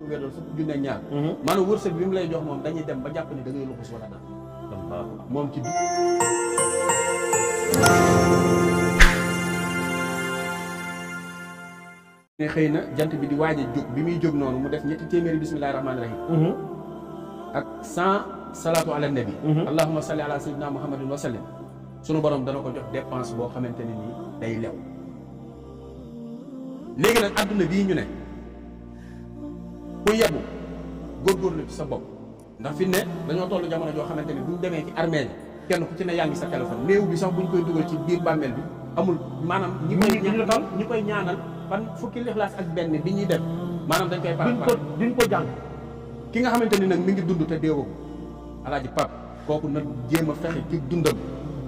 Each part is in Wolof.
wérdal fukki junne ak ñaar maanaam wërsëg bi mu lay jox moom dañuy dem ba jàpp ni da ngay luxus wala dara moom ci ne xëy na jant bi di waaj a jóg bi muy jóg noonu mu def ñetti téeméeri bismillahi rahmaani rahim ak 100 salaatu ala nabi allahumma salli ala sayyidina muhammadin wa sallim sunu borom dana ko jox dépense boo xamante ne nii day lew léegi nag adduna bii ñu ne ku yebu góorgóorlu ci sa bopp ndax fi ne dañoo toll jamono joo xamante ni buñ demee ci armée yi kenn ku ci ne yaa ngi sa téléphone néew bi sax buñ koy dugal ci biir bàmmeel bi amul maanaam ñi koy ñaanal fan fukki lixlaas ak benn bi ñuy def maanaam dañ koy duñ ko jàng ki nga xamante ni nag mi ngi dund te deewoo alaaji pap kooku nag jéem a fexe ci dundam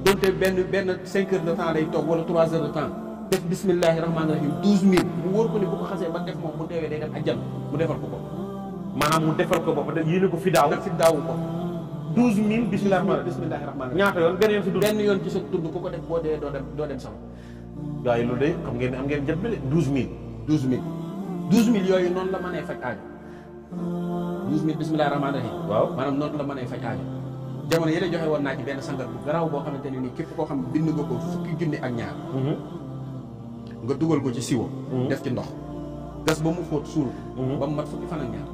donte benn 5 heures de temps day toog wala 3 heures de temps def bismillahi rahmaani rahim 12000 mu wóor ko ni bu ko xasee ba def moom bu deewee day dem ajjan mu defal ko ko maanaam mu defal ko bopp yéene ko fi daaw fi daawu ko 12000 bismillahi rahmaani ñaata yoon benn yoon si dund benn yoon ci sa dund ku ko def boo dee doo dem sama gaa yi loolu de xam ngeen am ngeen jot bi de 12000 yooyu noonu la mënee faj aajo 12000 bismillahi rahmaani rahim waaw maanaam noonu la mënee faj aajo jamono yi joxe woon naa ci benn sangat bu garaaw boo xamante ne nii képp koo xam bind nga ko fukki junni ak ñaar nga dugal ko ci siwo def ci ndox gas ba mu xóot suul ba mu mat fukki fan ak ñaar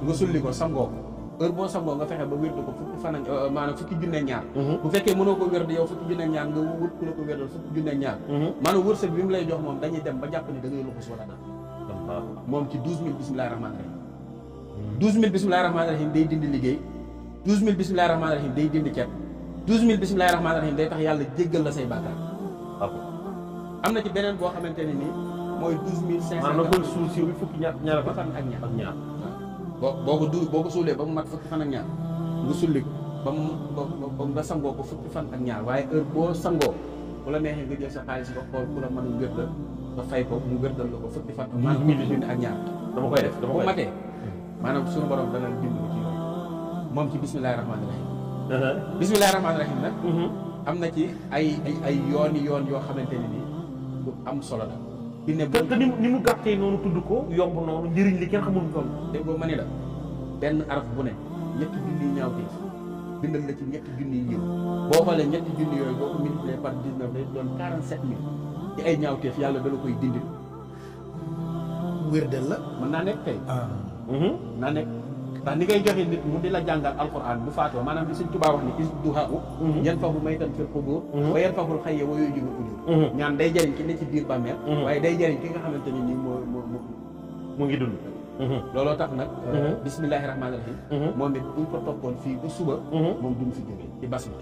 nga sulli ko sangoo ko heure boo sangoo nga fexe ba wérdu ko fukki fan ak maanaam fukki junne ñaar bu fekkee mënoo ko wérdu yow fukki junne ñaar nga wut ku la ko wérdal fukki junne ñaar maanaam wërsëg bi mu lay jox moom dañuy dem ba jàpp ni da ngay luxus wala dara moom ci 12000 bismillahi rahmaani rahim 12000 bismillahi rahmaani rahim day dindi liggéey 12000 bismillahi rahmaani rahim day dindi cet 12000 bismillahi rahmaani rahim day tax yàlla jéggal la say bàkkaar am na ci beneen boo xamante ne nii mooy 12500 maanaam koy suul si bi fukki ñaar fan ak ñaar boo ko suulee ba mu mat fukki fan ak ñaar nga sulli ko ba mu nga sangoo ko fukki fan ak ñaar waaye heure boo sangoo bu la neexee nga jël sa xaalis nga xool ku la mën a wérdal nga fay ko mu wérdal la ko fukki fan maanaam fukki junni ak ñaar dama koy def bu matee maanaam suñu borom dana dimbali ci yoon moom ci bismillahi rahmaani rahim bismillahi rahmaani rahim nag am na ci ay yooni yoon yoo xamante ne nii lu am solo la fi ne te ni mu gàttee noonu tudd ko yomb noonu njëriñ li kenn xamul toll dégg nga ma ni la benn araf bu ne ñetti junniy ñaawteef bindal la ci ñetti junniy yiw boo xoolee ñetti junni yooyu boo ko multiplié par 19 day doon 47000 ci ay ñaawteef yàlla dala koy dindil wérdal la mën naa nekk tey naa nekk ndax ni ngay joxe nit mu di la jàngal alquran bu faatoo maanaam li Sëñ Tuubaa wax ni is duhaa yan fahu maytan fil qubur wa yan fahul xayya wa yooyu jibul ujur ñaan day jëriñ ki ne ci biir bàmmeel waaye day jëriñ ki nga xamante ni nii mu ngi dund looloo tax nag bismillahi rahmaani rahim moom it buñ ko toppoon fii ba suba moom duñ fi jógee ci bas mi